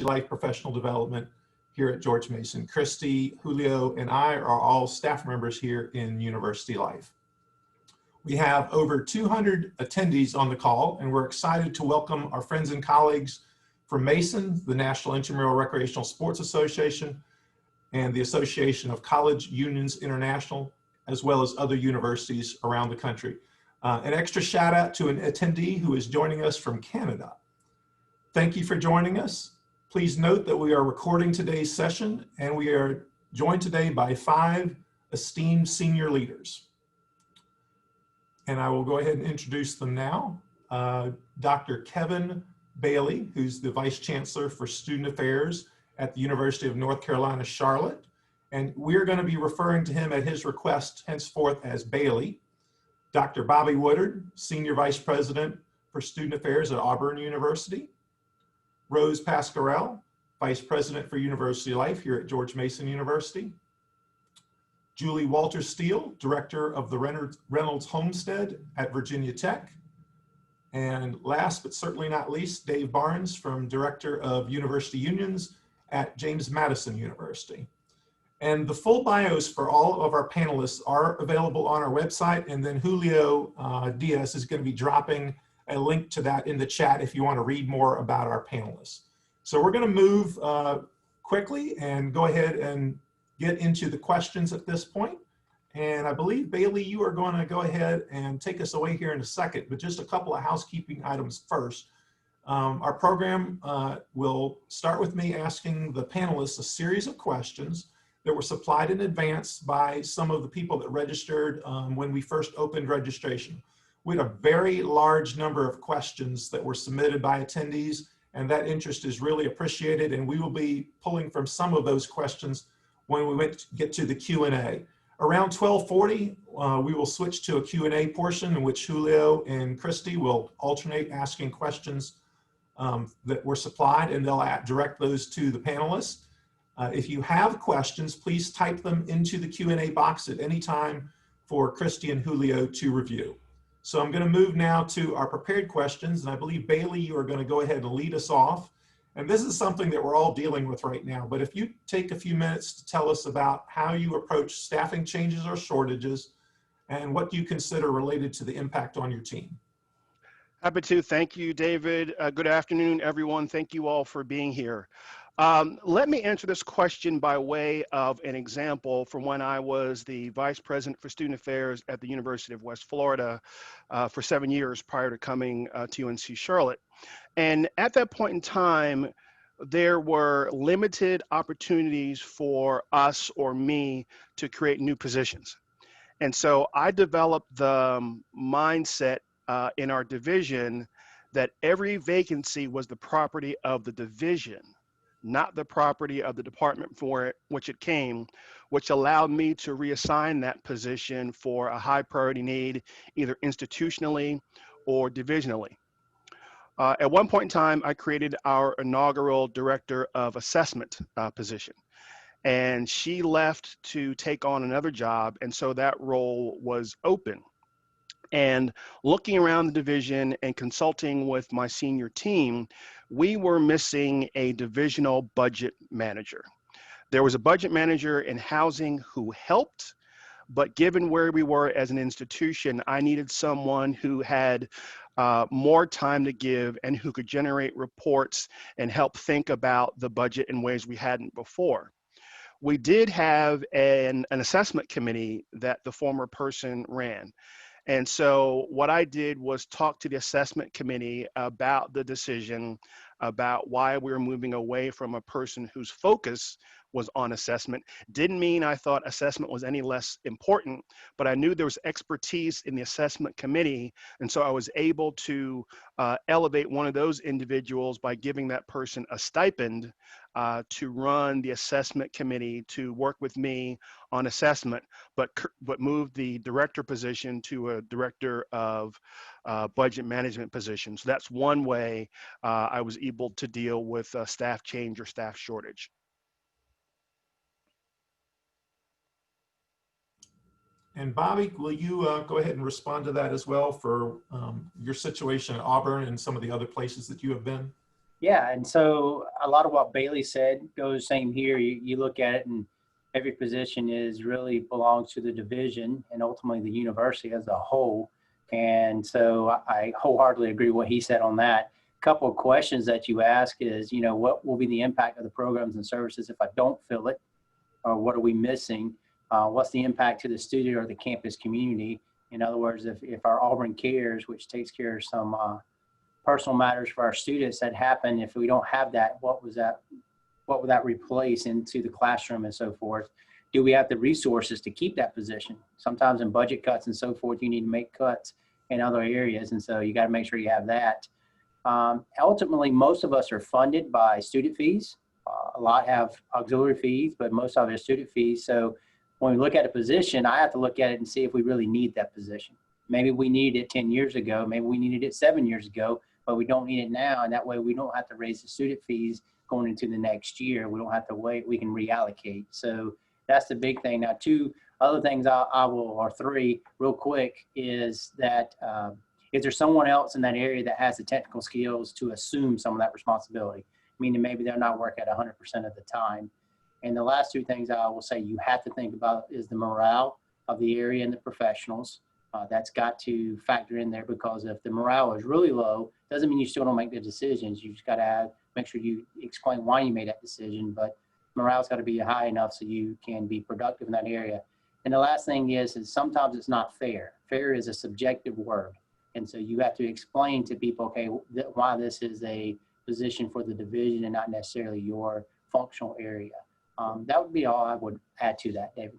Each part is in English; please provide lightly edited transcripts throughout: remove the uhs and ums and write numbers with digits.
Life Professional Development here at George Mason. Christy, Julio, and I are all staff members here in University Life. We have over 200 attendees on the call, and we're excited to welcome our friends and colleagues from Mason, the National Intramural Recreational Sports Association, and the Association of College Unions International, as well as other universities around the country. An extra shout out to an attendee who is joining us from Canada. Thank you for joining us. Please note that we are recording today's session, and we are joined today by 5 esteemed senior leaders. And I will go ahead and introduce them now. Dr. Kevin Bailey, who's the Vice Chancellor for Student Affairs at the University of North Carolina, Charlotte. And we're going to be referring to him at his request henceforth as Bailey. Dr. Bobby Woodard, Senior Vice President for Student Affairs at Auburn University. Rose Pasquarel, Vice President for University Life here at George Mason University. Julie Walter-Steele, Director of the Reynolds Homestead at Virginia Tech. And last but certainly not least, Dave Barnes, from Director of University Unions at James Madison University. And the full bios for all of our panelists are available on our website, and then Julio Diaz is going to be dropping a link to that in the chat if you want to read more about our panelists. So we're going to move quickly and go ahead and get into the questions at this point. And I believe, Bailey, you are going to go ahead and take us away here in a second, but just a couple of housekeeping items first. Our program will start with me asking the panelists a series of questions that were supplied in advance by some of the people that registered when we first opened registration. We had a very large number of questions that were submitted by attendees, and that interest is really appreciated, and we will be pulling from some of those questions when we get to the Q&A. Around 12:40, we will switch to a Q&A portion in which Julio and Christy will alternate asking questions that were supplied, and they'll direct those to the panelists. If you have questions, please type them into the Q&A box at any time for Christy and Julio to review. So I'm going to move now to our prepared questions, and I believe, Bailey, you are going to go ahead and lead us off. And this is something that we're all dealing with right now, but if you take a few minutes to tell us about how you approach staffing changes or shortages and what you consider related to the impact on your team. Happy to. Thank you, David. Good afternoon, everyone. Thank you all for being here. Let me answer this question by way of an example from when I was the Vice President for Student Affairs at the University of West Florida for 7 years prior to coming to UNC Charlotte. And at that point in time, there were limited opportunities for us or me to create new positions. And so I developed the mindset in our division that every vacancy was the property of the division, not the property of the department for which it came, which allowed me to reassign that position for a high priority need, either institutionally or divisionally. At one point in time, I created our inaugural Director of Assessment position, and she left to take on another job, and so that role was open. And looking around the division and consulting with my senior team, we were missing a divisional budget manager. There was a budget manager in housing who helped, but given where we were as an institution, I needed someone who had more time to give and who could generate reports and help think about the budget in ways we hadn't before. We did have an assessment committee that the former person ran. And so what I did was talk to the assessment committee about the decision, about why we were moving away from a person whose focus was on assessment. Didn't mean I thought assessment was any less important, but I knew there was expertise in the assessment committee. And so I was able to elevate one of those individuals by giving that person a stipend to run the assessment committee to work with me on assessment, but moved the director position to a director of budget management position. So that's one way I was able to deal with staff change or staff shortage. And Bobby, will you go ahead and respond to that as well for your situation at Auburn and some of the other places that you have been? Yeah, and so a lot of what Bailey said goes same here. You look at it, and every position is really belongs to the division and ultimately the university as a whole. And so I wholeheartedly agree with what he said on that. A couple of questions that you ask is, what will be the impact of the programs and services if I don't fill it? Or what are we missing? What's the impact to the student or the campus community? In other words, if our Auburn Cares, which takes care of some personal matters for our students that happen, if we don't have that, what would that replace into the classroom and so forth? Do we have the resources to keep that position? Sometimes in budget cuts and so forth, you need to make cuts in other areas. And so you got to make sure you have that. Ultimately, most of us are funded by student fees. A lot have auxiliary fees, but most of it is student fees. So when we look at a position, I have to look at it and see if we really need that position. Maybe we needed it 10 years ago. Maybe we needed it 7 years ago, but we don't need it now. And that way we don't have to raise the student fees going into the next year. We don't have to wait. We can reallocate. So that's the big thing. Now, two other things or three real quick is that is there someone else in that area that has the technical skills to assume some of that responsibility? Meaning maybe they're not working at 100% of the time. And the last two things I will say you have to think about is the morale of the area and the professionals. That's got to factor in there, because if the morale is really low, doesn't mean you still don't make the decisions. You just got to make sure you explain why you made that decision, but morale's got to be high enough so you can be productive in that area. And the last thing is sometimes it's not fair. Fair is a subjective word. And so you have to explain to people, okay, why this is a position for the division and not necessarily your functional area. That would be all I would add to that, David.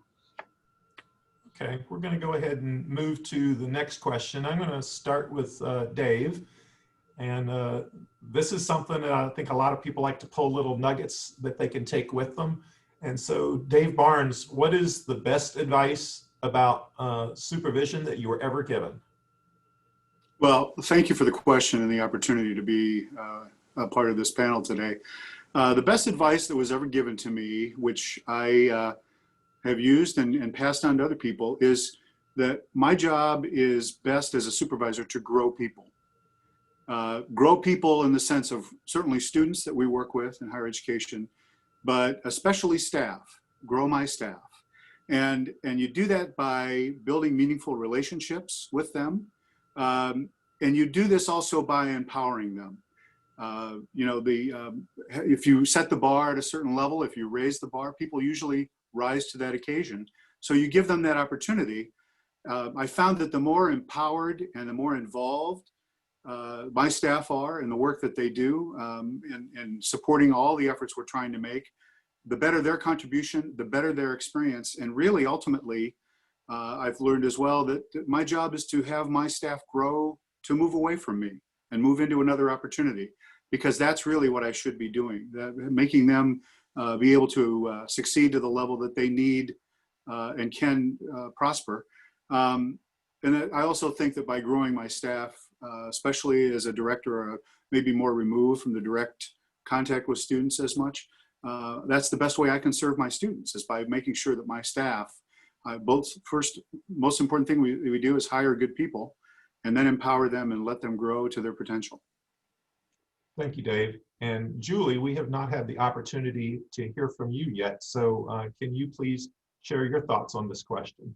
Okay, we're going to go ahead and move to the next question. I'm going to start with Dave. And this is something that I think a lot of people like to pull little nuggets that they can take with them. And so Dave Barnes, what is the best advice about supervision that you were ever given? Well, thank you for the question and the opportunity to be a part of this panel today. The best advice that was ever given to me, which I have used and passed on to other people, is that my job is best as a supervisor to grow people. Grow people in the sense of certainly students that we work with in higher education, but especially staff, grow my staff. And you do that by building meaningful relationships with them. And you do this also by empowering them. If you set the bar at a certain level, if you raise the bar, people usually rise to that occasion. So you give them that opportunity. I found that the more empowered and the more involved my staff are in the work that they do and supporting all the efforts we're trying to make, the better their contribution, the better their experience. And really, ultimately, I've learned as well that my job is to have my staff grow to move away from me and move into another opportunity, because that's really what I should be doing, making them be able to succeed to the level that they need and can prosper. And I also think that by growing my staff, especially as a director, or maybe more removed from the direct contact with students as much, that's the best way I can serve my students, is by making sure that my staff, most important thing we do is hire good people and then empower them and let them grow to their potential. Thank you, Dave. And Julie, we have not had the opportunity to hear from you yet. So can you please share your thoughts on this question?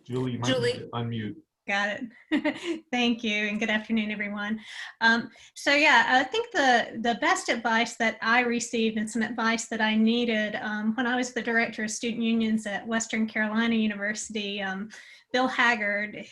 Julie, you might need to unmute. Got it. Thank you, and good afternoon, everyone. So yeah, I think the best advice that I received, and some advice that I needed when I was the director of student unions at Western Carolina University, Bill Haggard,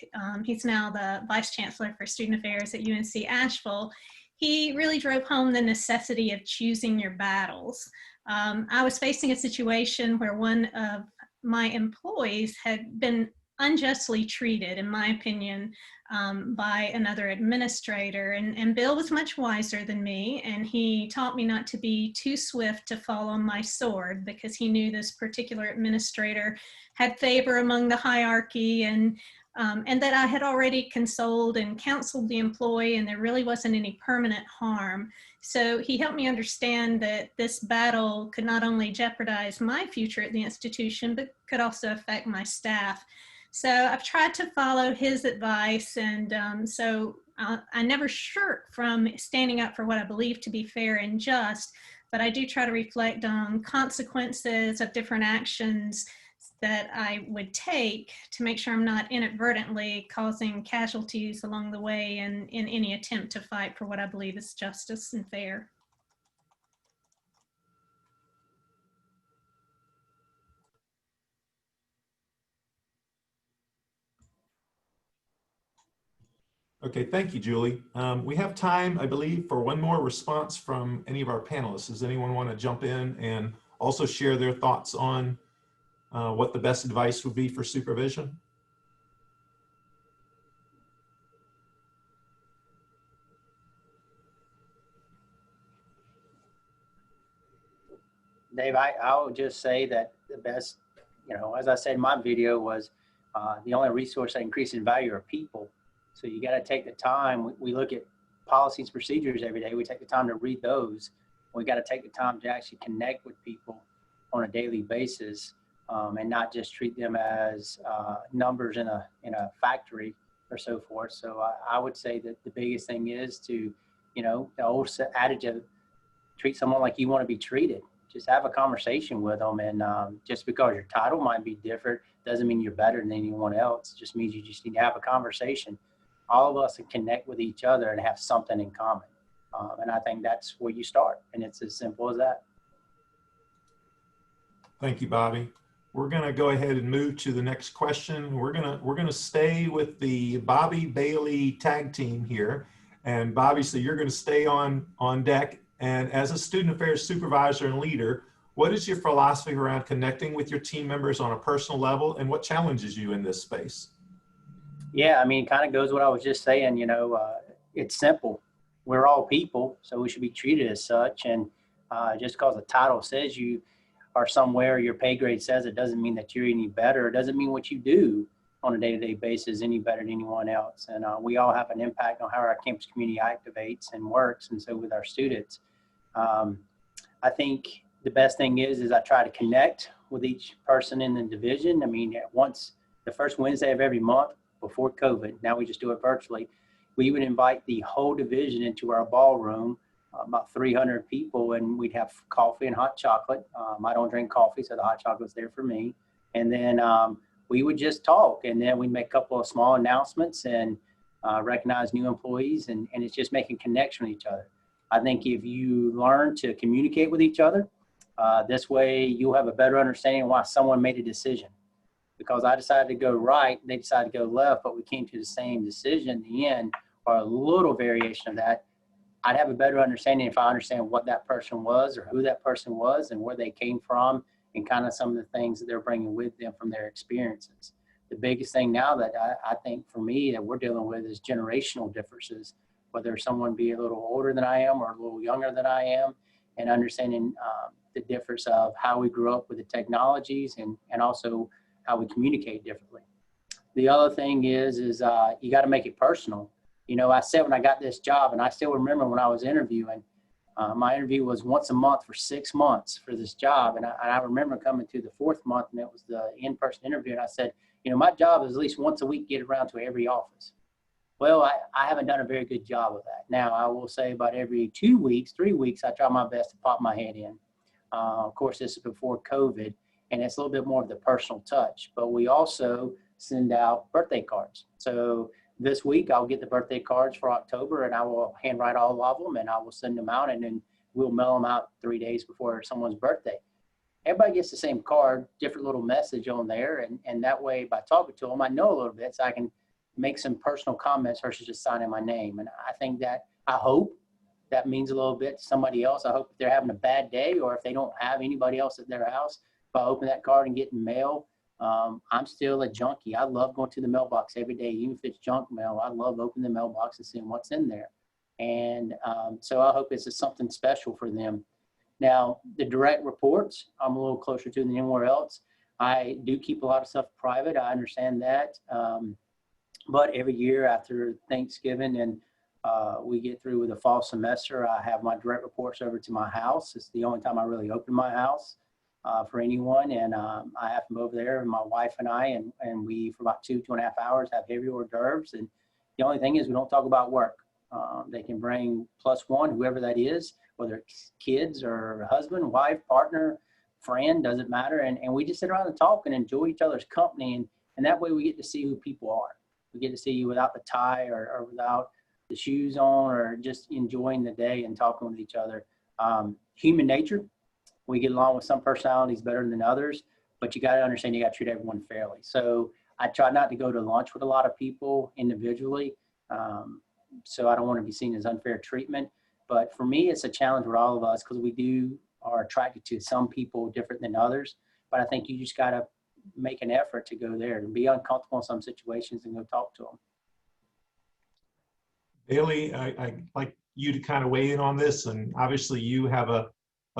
he's now the vice chancellor for student affairs at UNC Asheville. He really drove home the necessity of choosing your battles. I was facing a situation where one of my employees had been unjustly treated, in my opinion, by another administrator. And Bill was much wiser than me, and he taught me not to be too swift to fall on my sword, because he knew this particular administrator had favor among the hierarchy, and that I had already consoled and counseled the employee, and there really wasn't any permanent harm. So he helped me understand that this battle could not only jeopardize my future at the institution, but could also affect my staff. So I've tried to follow his advice, and so I never shirk from standing up for what I believe to be fair and just, but I do try to reflect on consequences of different actions that I would take to make sure I'm not inadvertently causing casualties along the way and in any attempt to fight for what I believe is justice and fair. Okay, thank you, Julie. We have time, I believe, for one more response from any of our panelists. Does anyone want to jump in and also share their thoughts on what the best advice would be for supervision? Dave, I would just say that the best, as I said in my video, was the only resource that increases in value are people. So you got to take the time. We look at policies, procedures every day. We take the time to read those. We got to take the time to actually connect with people on a daily basis, and not just treat them as numbers in a factory or so forth. So I would say that the biggest thing is to, the old adage of treat someone like you want to be treated. Just have a conversation with them, and just because your title might be different doesn't mean you're better than anyone else. It just means you just need to have a conversation. All of us can connect with each other and have something in common, and I think that's where you start, and it's as simple as that. Thank you, Bobby. We're going to go ahead and move to the next question. We're going to stay with the Bobby Bailey tag team here, and Bobby, so you're going to stay on deck. And as a student affairs supervisor and leader, what is your philosophy around connecting with your team members on a personal level, and what challenges you in this space? Yeah, I mean, it kind of goes what I was just saying, it's simple. We're all people, so we should be treated as such. And just because the title says you are somewhere, your pay grade says it, doesn't mean that you're any better. It doesn't mean what you do on a day-to-day basis any better than anyone else. And we all have an impact on how our campus community activates and works. And so with our students, I think the best thing is I try to connect with each person in the division. I mean, once the first Wednesday of every month before COVID, now we just do it virtually, we would invite the whole division into our ballroom, about 300 people, and we'd have coffee and hot chocolate. I don't drink coffee, so the hot chocolate's there for me. And then we would just talk, and then we'd make a couple of small announcements and recognize new employees, and it's just making connection with each other. I think if you learn to communicate with each other, this way you'll have a better understanding why someone made a decision. Because I decided to go right, they decided to go left, but we came to the same decision in the end, or a little variation of that. I'd have a better understanding if I understand what that person was, or who that person was, and where they came from, and kind of some of the things that they're bringing with them from their experiences. The biggest thing now that I think for me that we're dealing with is generational differences, whether someone be a little older than I am or a little younger than I am, and understanding the difference of how we grew up with the technologies and also how we communicate differently. The other thing is you got to make it personal. I said when I got this job, and I still remember when I was interviewing, my interview was once a month for 6 months for this job. And I remember coming to the 4th month, and it was the in-person interview. And I said, my job is at least once a week, get around to every office. Well, I haven't done a very good job of that. Now, I will say about every 2 weeks, 3 weeks, I try my best to pop my head in. Of course, this is before COVID, and it's a little bit more of the personal touch. But we also send out birthday cards. So this week, I'll get the birthday cards for October, and I will handwrite all of them, and I will send them out, and then we'll mail them out 3 days before someone's birthday. Everybody gets the same card, different little message on there, and that way, by talking to them, I know a little bit, so I can make some personal comments versus just signing my name. And I think that, I hope that means a little bit to somebody else. I hope if they're having a bad day, or if they don't have anybody else at their house, if I open that card and get mail, I'm still a junkie. I love going to the mailbox every day, even if it's junk mail. I love opening the mailbox and seeing what's in there. And so I hope it's something special for them. Now, the direct reports, I'm a little closer to than anywhere else. I do keep a lot of stuff private. I understand that. But every year after Thanksgiving and we get through with the fall semester, I have my direct reports over to my house. It's the only time I really open my house. for anyone. And I have them over there, and my wife and I, and we, for about 2.5 hours, have heavy hors d'oeuvres. And the only thing is we don't talk about work. They can bring +1, whoever that is, whether it's kids or husband, wife, partner, friend, doesn't matter. And we just sit around and talk and enjoy each other's company. And that way we get to see who people are. We get to see you without the tie or without the shoes on, or just enjoying the day and talking with each other. Human nature, we get along with some personalities better than others, but you got to understand you got to treat everyone fairly. So I try not to go to lunch with a lot of people individually. So I don't want to be seen as unfair treatment. But for me, it's a challenge with all of us, because we are attracted to some people different than others. But I think you just got to make an effort to go there and be uncomfortable in some situations and go talk to them. Bailey, I'd like you to kind of weigh in on this. And obviously you have a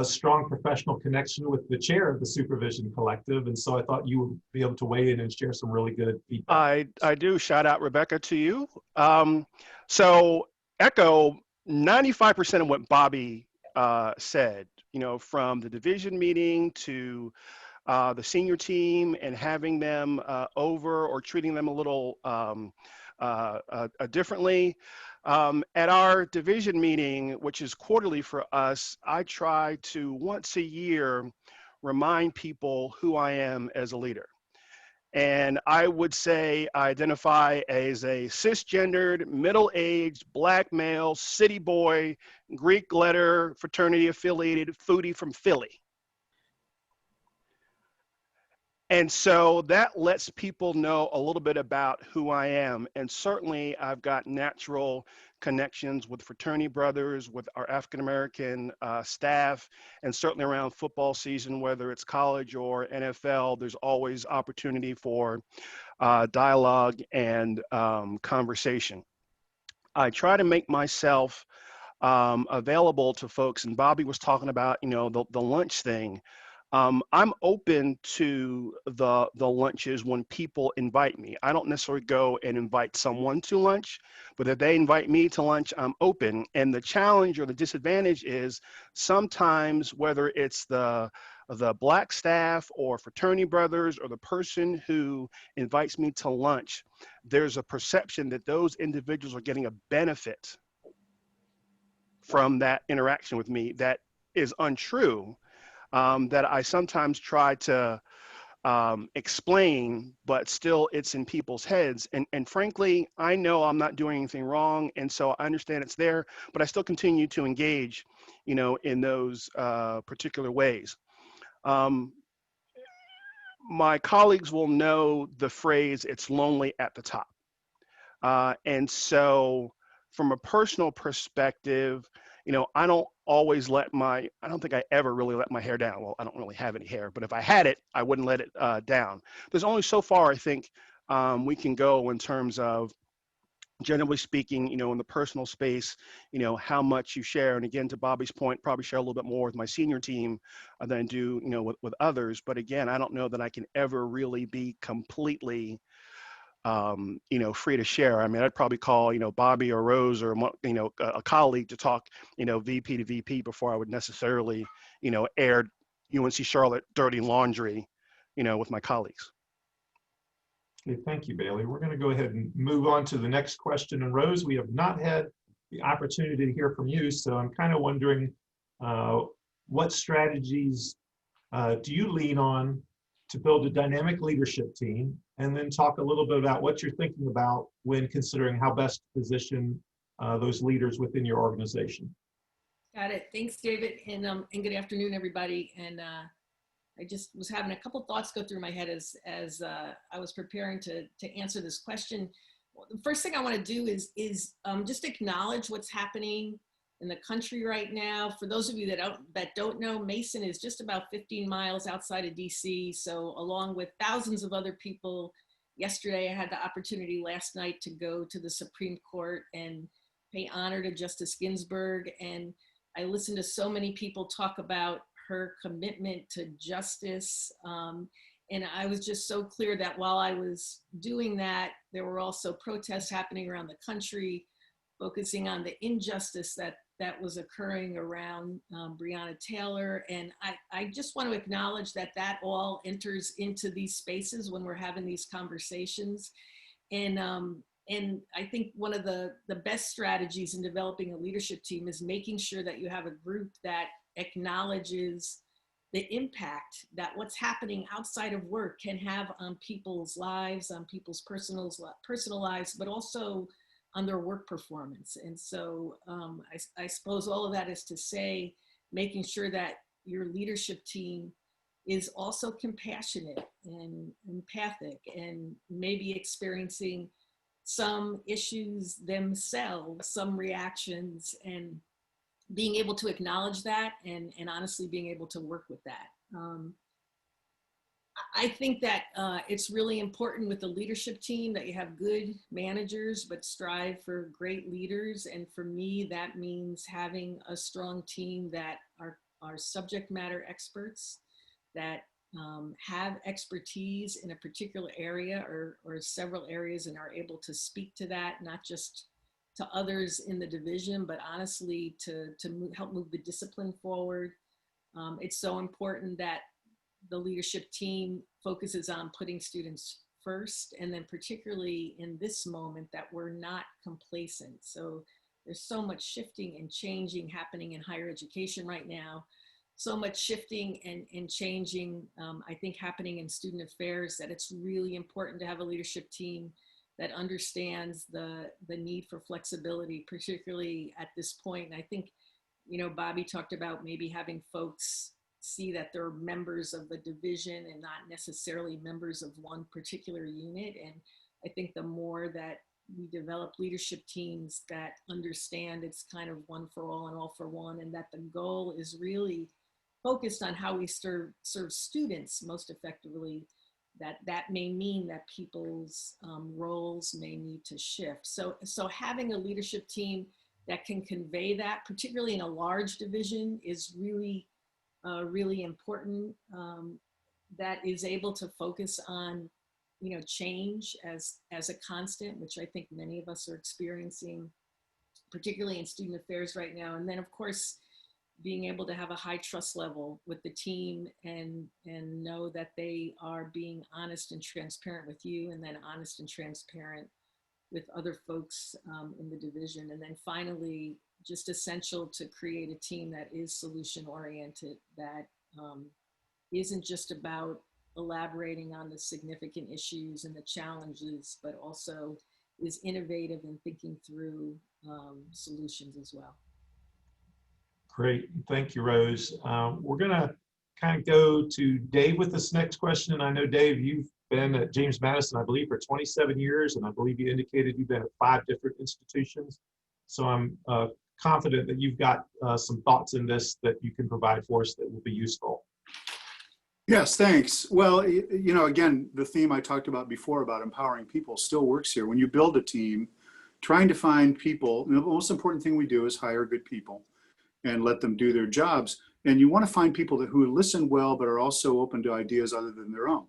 strong professional connection with the chair of the Supervision Collective. And so I thought you would be able to weigh in and share some really good feedback. I do. Shout out, Rebecca, to you. So echo 95% of what Bobby said, from the division meeting to the senior team, and having them over or treating them a little differently. At our division meeting, which is quarterly for us, I try to once a year remind people who I am as a leader. And I would say I identify as a cisgendered, middle-aged, black male, city boy, Greek letter, fraternity affiliated foodie from Philly. And so that lets people know a little bit about who I am. And certainly I've got natural connections with fraternity brothers, with our African-American staff, and certainly around football season, whether it's college or NFL, there's always opportunity for dialogue and conversation. I try to make myself available to folks, and Bobby was talking about, the lunch thing. I'm open to the lunches when people invite me. I don't necessarily go and invite someone to lunch, but if they invite me to lunch, I'm open. And the challenge or the disadvantage is sometimes, whether it's the black staff or fraternity brothers or the person who invites me to lunch, there's a perception that those individuals are getting a benefit from that interaction with me that is untrue. That I sometimes try to explain, but still it's in people's heads. And frankly, I know I'm not doing anything wrong, and so I understand it's there, but I still continue to engage, in those particular ways. My colleagues will know the phrase, "it's lonely at the top." And so from a personal perspective, I don't always I don't think I ever really let my hair down. Well, I don't really have any hair, but if I had it, I wouldn't let it down. There's only so far I think we can go in terms of, generally speaking, in the personal space, how much you share. And again, to Bobby's point, probably share a little bit more with my senior team than I do, with others. But again, I don't know that I can ever really be completely free to share. I mean, I'd probably call, Bobby or Rose or, a colleague to talk, VP to VP before I would necessarily, air UNC Charlotte dirty laundry, with my colleagues. Okay, thank you, Bailey. We're going to go ahead and move on to the next question. And Rose, we have not had the opportunity to hear from you, so I'm kind of wondering what strategies do you lean on to build a dynamic leadership team, and then talk a little bit about what you're thinking about when considering how best to position those leaders within your organization. Got it. Thanks, David, and good afternoon, everybody. And I just was having a couple thoughts go through my head as I was preparing to answer this question. Well, the first thing I want to do is just acknowledge what's happening in the country right now. For those of you that don't know, Mason is just about 15 miles outside of DC. So along with thousands of other people, yesterday I had the opportunity last night to go to the Supreme Court and pay honor to Justice Ginsburg. And I listened to so many people talk about her commitment to justice. And I was just so clear that while I was doing that, there were also protests happening around the country, focusing on the injustice that that was occurring around Breonna Taylor. And I just want to acknowledge that that all enters into these spaces when we're having these conversations. And I think one of the best strategies in developing a leadership team is making sure that you have a group that acknowledges the impact that what's happening outside of work can have on people's lives, on people's personal lives, but also on their work performance. And so I suppose all of that is to say, making sure that your leadership team is also compassionate and empathic and maybe experiencing some issues themselves, some reactions, and being able to acknowledge that and honestly being able to work with that. I think that it's really important with the leadership team that you have good managers, but strive for great leaders. And for me, that means having a strong team that are subject matter experts, that have expertise in a particular area or several areas and are able to speak to that, not just to others in the division, but honestly to help move the discipline forward. It's so important that the leadership team focuses on putting students first, and then particularly in this moment that we're not complacent. So there's so much shifting and changing happening in higher education right now, so much shifting and changing, I think, happening in student affairs, that it's really important to have a leadership team that understands the need for flexibility, particularly at this point. And I think, you know, Bobby talked about maybe having folks see that they're members of the division and not necessarily members of one particular unit. And I think the more that we develop leadership teams that understand it's kind of one for all and all for one, and that the goal is really focused on how we serve students most effectively, that may mean that people's roles may need to shift. So having a leadership team that can convey that, particularly in a large division, is really really important, that is able to focus on, you know, change as a constant, which I think many of us are experiencing, particularly in student affairs right now. And then, of course, being able to have a high trust level with the team and know that they are being honest and transparent with you, and then honest and transparent with other folks in the division. And then finally, just essential to create a team that is solution oriented, that isn't just about elaborating on the significant issues and the challenges, but also is innovative in thinking through solutions as well. Great, thank you, Rose. We're gonna kind of go to Dave with this next question. And I know, Dave, you've been at James Madison, I believe, for 27 years, and I believe you indicated you've been at 5 different institutions. So I'm confident that you've got some thoughts in this that you can provide for us that will be useful. Yes, thanks. Well, you know, again, the theme I talked about before about empowering people still works here. When you build a team, trying to find people, the most important thing we do is hire good people and let them do their jobs. And you want to find people who listen well, but are also open to ideas other than their own.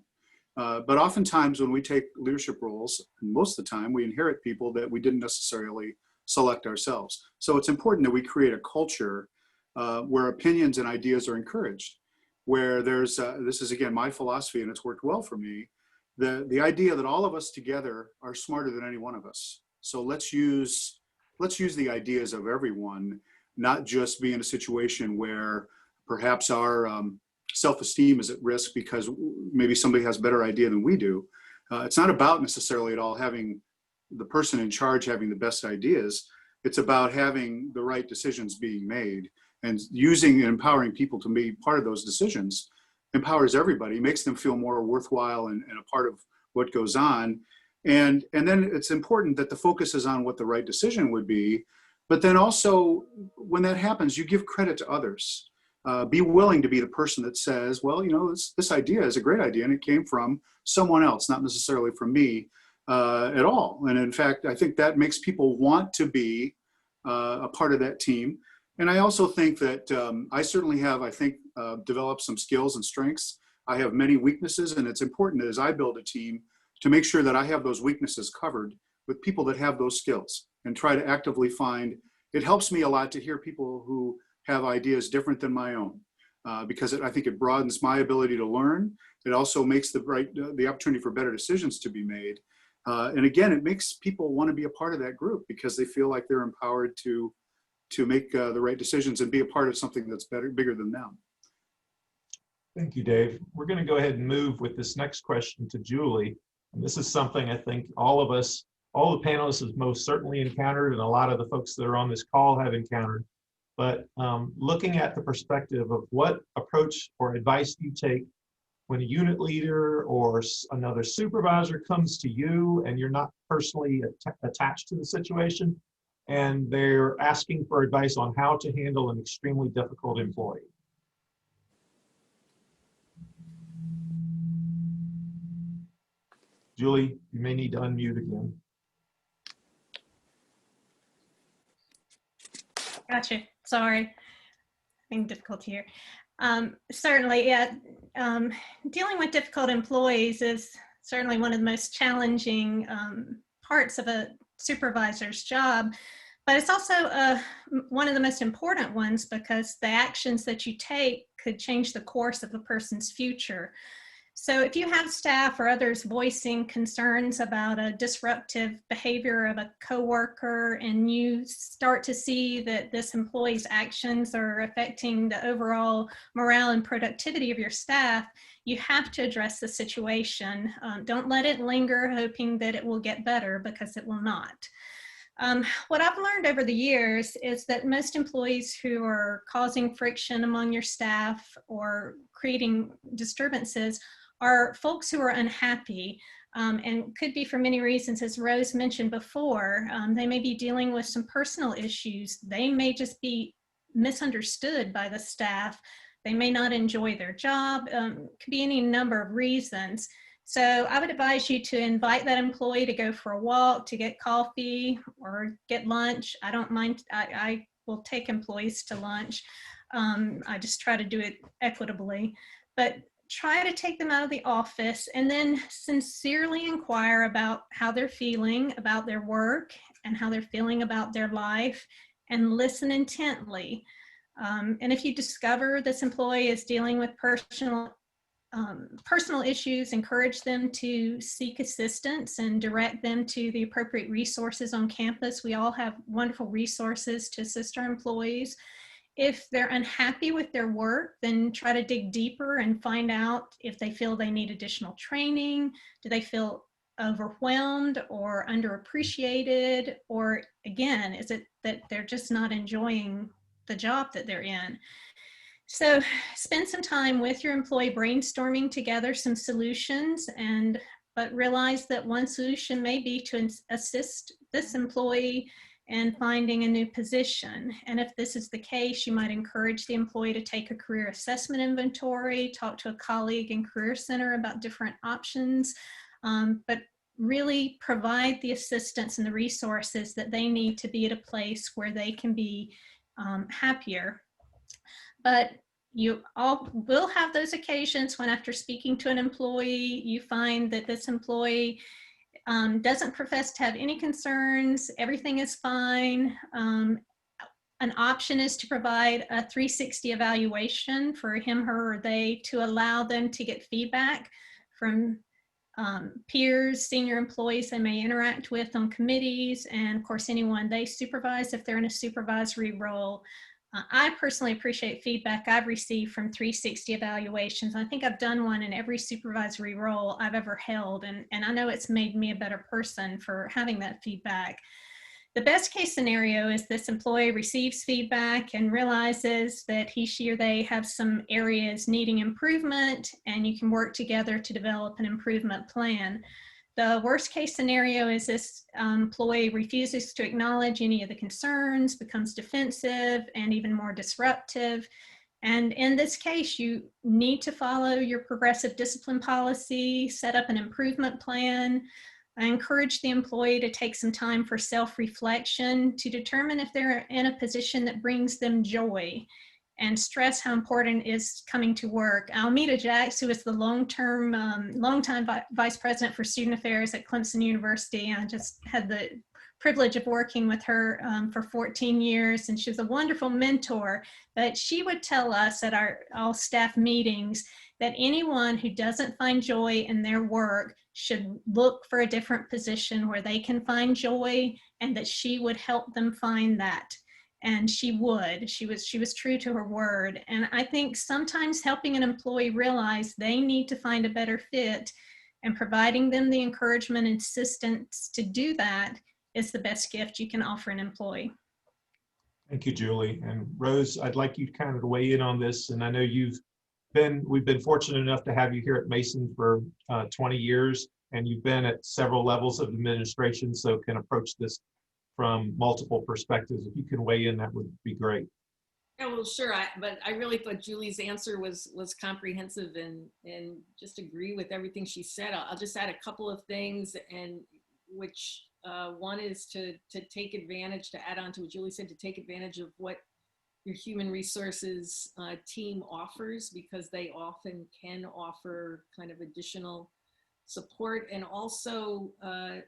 But oftentimes when we take leadership roles, most of the time we inherit people that we didn't necessarily select ourselves. So it's important that we create a culture where opinions and ideas are encouraged, where there's, this is again my philosophy and it's worked well for me, the idea that all of us together are smarter than any one of us. So let's use the ideas of everyone, not just be in a situation where perhaps our self-esteem is at risk because maybe somebody has a better idea than we do. It's not about necessarily at all having the person in charge having the best ideas. It's about having the right decisions being made, and using and empowering people to be part of those decisions empowers everybody, makes them feel more worthwhile and a part of what goes on. And then it's important that the focus is on what the right decision would be. But then also, when that happens, you give credit to others. Be willing to be the person that says, well, you know, this idea is a great idea and it came from someone else, not necessarily from me at all. And in fact, I think that makes people want to be a part of that team. And I also think that I certainly have, I think, developed some skills and strengths. I have many weaknesses, and it's important that as I build a team to make sure that I have those weaknesses covered with people that have those skills, and try to actively find it helps me a lot to hear people who have ideas different than my own, because I think it broadens my ability to learn. It also makes the opportunity for better decisions to be made. And again, it makes people want to be a part of that group because they feel like they're empowered to make the right decisions and be a part of something that's bigger than them. Thank you, Dave. We're going to go ahead and move with this next question to Julie. And this is something I think all of us, all the panelists have most certainly encountered, and a lot of the folks that are on this call have encountered. But looking at the perspective of what approach or advice you take when a unit leader or another supervisor comes to you and you're not personally attached to the situation, and they're asking for advice on how to handle an extremely difficult employee. Julie, you may need to unmute again. Gotcha. Sorry. Being difficult here. Certainly, yeah. Dealing with difficult employees is certainly one of the most challenging parts of a supervisor's job, but it's also one of the most important ones because the actions that you take could change the course of a person's future. So if you have staff or others voicing concerns about a disruptive behavior of a coworker and you start to see that this employee's actions are affecting the overall morale and productivity of your staff, you have to address the situation. Don't let it linger hoping that it will get better, because it will not. What I've learned over the years is that most employees who are causing friction among your staff or creating disturbances are folks who are unhappy, and could be for many reasons, as Rose mentioned before. They may be dealing with some personal issues. They may just be misunderstood by the staff. They may not enjoy their job. Could be any number of reasons. So I would advise you to invite that employee to go for a walk, to get coffee or get lunch. I don't mind. I will take employees to lunch. I just try to do it equitably, but try to take them out of the office and then sincerely inquire about how they're feeling about their work and how they're feeling about their life, and listen intently. And if you discover this employee is dealing with personal issues, encourage them to seek assistance and direct them to the appropriate resources on campus. We all have wonderful resources to assist our employees. If they're unhappy with their work, then try to dig deeper and find out if they feel they need additional training. Do they feel overwhelmed or underappreciated? Or again, is it that they're just not enjoying the job that they're in? So spend some time with your employee brainstorming together some solutions, but realize that one solution may be to assist this employee and finding a new position. And if this is the case, you might encourage the employee to take a career assessment inventory, talk to a colleague in Career Center about different options, but really provide the assistance and the resources that they need to be at a place where they can be happier. But you all will have those occasions when, after speaking to an employee, you find that this employee doesn't profess to have any concerns, everything is fine. An option is to provide a 360 evaluation for him, her, or they, to allow them to get feedback from peers, senior employees they may interact with on committees, and of course anyone they supervise if they're in a supervisory role. I personally appreciate feedback I've received from 360 evaluations. I think I've done one in every supervisory role I've ever held, and I know it's made me a better person for having that feedback. The best case scenario is this employee receives feedback and realizes that he, she, or they have some areas needing improvement, and you can work together to develop an improvement plan. The worst case scenario is this employee refuses to acknowledge any of the concerns, becomes defensive, and even more disruptive. And in this case, you need to follow your progressive discipline policy, set up an improvement plan. I encourage the employee to take some time for self-reflection to determine if they're in a position that brings them joy, and stress how important it is coming to work. Almeda Jacks, who is the longtime vice president for student affairs at Clemson University, I just had the privilege of working with her for 14 years, and she was a wonderful mentor. But she would tell us at our all staff meetings that anyone who doesn't find joy in their work should look for a different position where they can find joy, and that she would help them find that. And she would. She was true to her word. And I think sometimes helping an employee realize they need to find a better fit and providing them the encouragement and assistance to do that is the best gift you can offer an employee. Thank you, Julie. And Rose, I'd like you kind of to weigh in on this. And I know we've been fortunate enough to have you here at Mason for 20 years, and you've been at several levels of administration, so can approach this from multiple perspectives. If you can weigh in, that would be great. Yeah, well, sure. But I really thought Julie's answer was comprehensive, and just agree with everything she said. I'll just add a couple of things, and which one is to take advantage, to add on to what Julie said, to take advantage of what your human resources team offers, because they often can offer kind of additional support. And also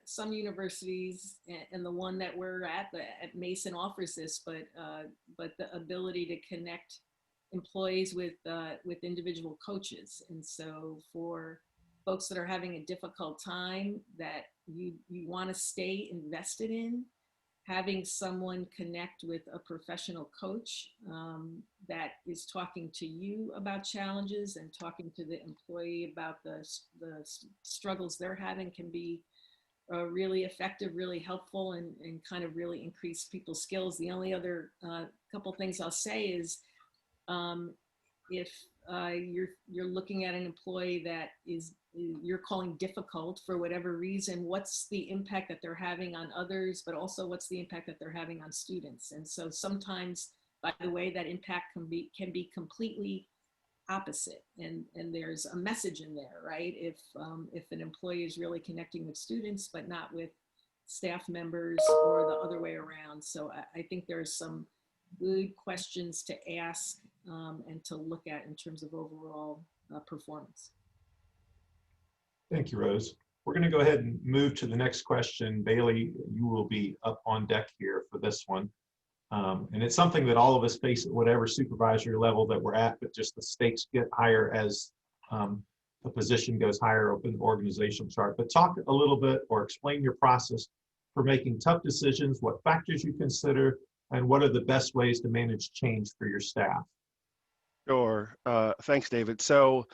some universities, and the one that we're at Mason offers this, but the ability to connect employees with individual coaches. And so for folks that are having a difficult time that you want to stay invested in, having someone connect with a professional coach that is talking to you about challenges and talking to the employee about the struggles they're having can be really effective, really helpful, and kind of really increase people's skills. The only other couple things I'll say is if you're looking at an employee that you're calling difficult for whatever reason, what's the impact that they're having on others, but also what's the impact that they're having on students. And so sometimes, by the way, that impact can be completely opposite, and there's a message in there, right? If an employee is really connecting with students but not with staff members, or the other way around. So I think there's some good questions to ask and to look at in terms of overall performance. Thank you, Rose. We're going to go ahead and move to the next question. Bailey, you will be up on deck here for this one. And it's something that all of us face at whatever supervisory level that we're at, but just the stakes get higher as the position goes higher up in the organizational chart. But talk a little bit, or explain your process for making tough decisions, what factors you consider, and what are the best ways to manage change for your staff. Sure. Thanks, David. So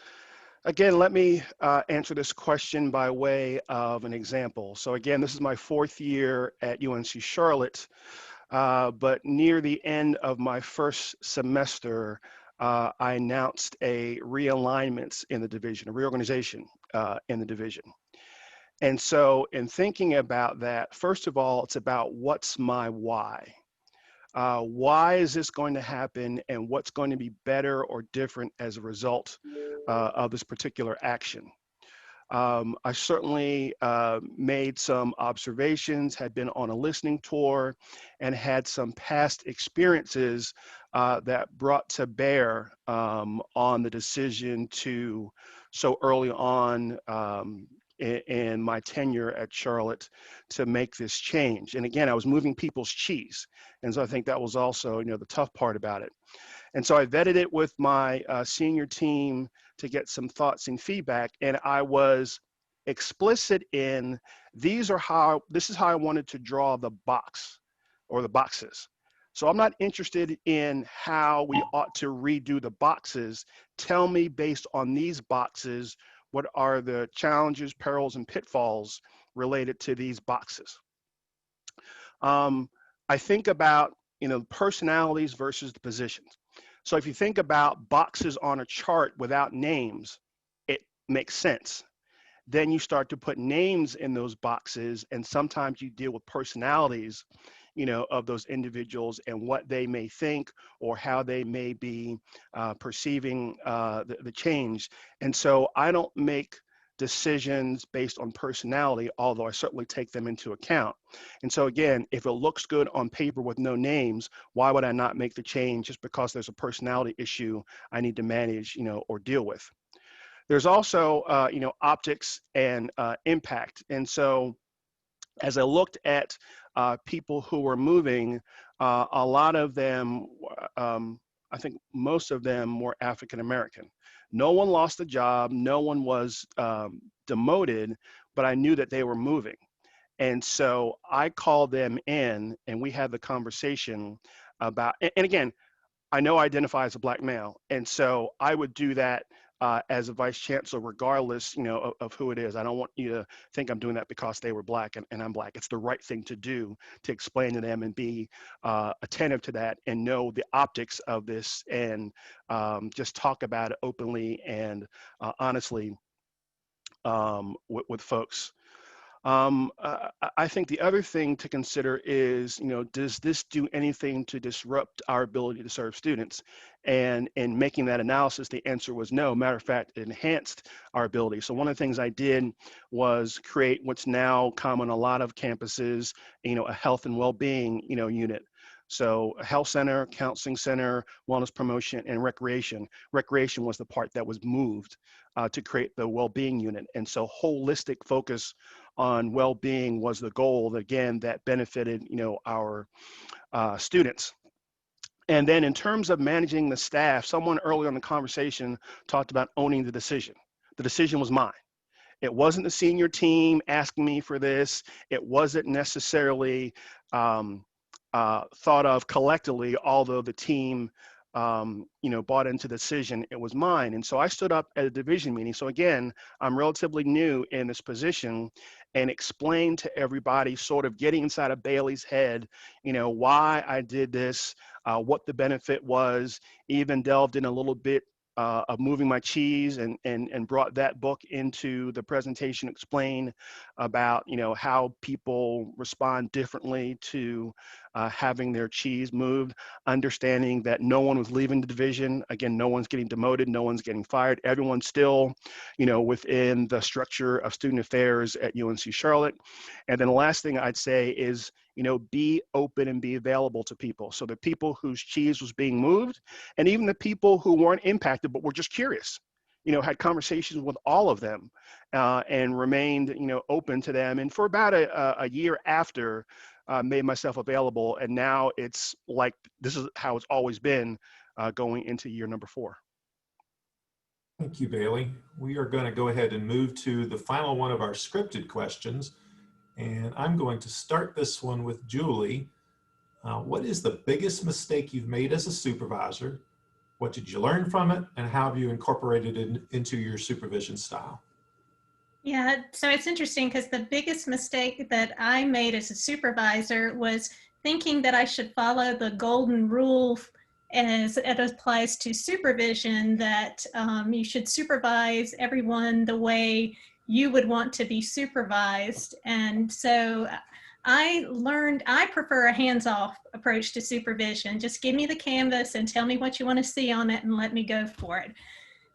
again, let me answer this question by way of an example. So again, this is my 4th year at UNC Charlotte, but near the end of my first semester, I announced a realignment in the division, a reorganization in the division. And so in thinking about that, first of all, it's about what's my why. Why is this going to happen, and what's going to be better or different as a result of this particular action? I certainly made some observations, had been on a listening tour, and had some past experiences that brought to bear on the decision to, so early on in my tenure at Charlotte, to make this change. And again, I was moving people's cheese. And so I think that was also, the tough part about it. And so I vetted it with my senior team to get some thoughts and feedback. And I was explicit in this is how I wanted to draw the box, or the boxes. So I'm not interested in how we ought to redo the boxes. Tell me, based on these boxes, what are the challenges, perils, and pitfalls related to these boxes? I think about, personalities versus the positions. So if you think about boxes on a chart without names, it makes sense. Then you start to put names in those boxes, and sometimes you deal with personalities, of those individuals and what they may think, or how they may be perceiving the change. And so I don't make decisions based on personality, although I certainly take them into account. And so again, if it looks good on paper with no names, why would I not make the change just because there's a personality issue I need to manage, or deal with? There's also, optics and impact. And so as I looked at people who were moving, a lot of them, I think most of them were African American. No one lost a job, no one was demoted, but I knew that they were moving. And so I called them in and we had the conversation about, and again, I know I identify as a Black male. And so I would do that as a vice chancellor, regardless, of who it is. I don't want you to think I'm doing that because they were Black and I'm Black. It's the right thing to do, to explain to them and be attentive to that and know the optics of this, and just talk about it openly and honestly with folks. I think the other thing to consider is, does this do anything to disrupt our ability to serve students? And in making that analysis, the answer was no. Matter of fact, it enhanced our ability. So one of the things I did was create what's now common on a lot of campuses, a health and well-being, unit. So a health center, counseling center, wellness promotion, and recreation. Recreation was the part that was moved to create the well-being unit. And so holistic focus on well-being was the goal, again, that benefited, our students. And then in terms of managing the staff, someone earlier in the conversation talked about owning the decision. The decision was mine. It wasn't the senior team asking me for this. It wasn't necessarily thought of collectively, although the team bought into the decision. It was mine. And so I stood up at a division meeting. So again, I'm relatively new in this position, and explained to everybody, sort of getting inside of Bailey's head, why I did this, what the benefit was, even delved in a little bit of moving my cheese, and brought that book into the presentation, explain about, how people respond differently to having their cheese moved, understanding that no one was leaving the division. Again, no one's getting demoted, no one's getting fired. Everyone's still, within the structure of student affairs at UNC Charlotte. And then the last thing I'd say is, be open and be available to people. So the people whose cheese was being moved, and even the people who weren't impacted but were just curious, had conversations with all of them, and remained, open to them. And for about a year after, made myself available. And now it's like, this is how it's always been, going into year number 4. Thank you, Bailey. We are going to go ahead and move to the final one of our scripted questions. And I'm going to start this one with Julie. What is the biggest mistake you've made as a supervisor? What did you learn from it? And how have you incorporated it into your supervision style? Yeah, so it's interesting because the biggest mistake that I made as a supervisor was thinking that I should follow the golden rule as it applies to supervision, that you should supervise everyone the way you would want to be supervised. And so I learned I prefer a hands-off approach to supervision. Just give me the canvas and tell me what you want to see on it and let me go for it.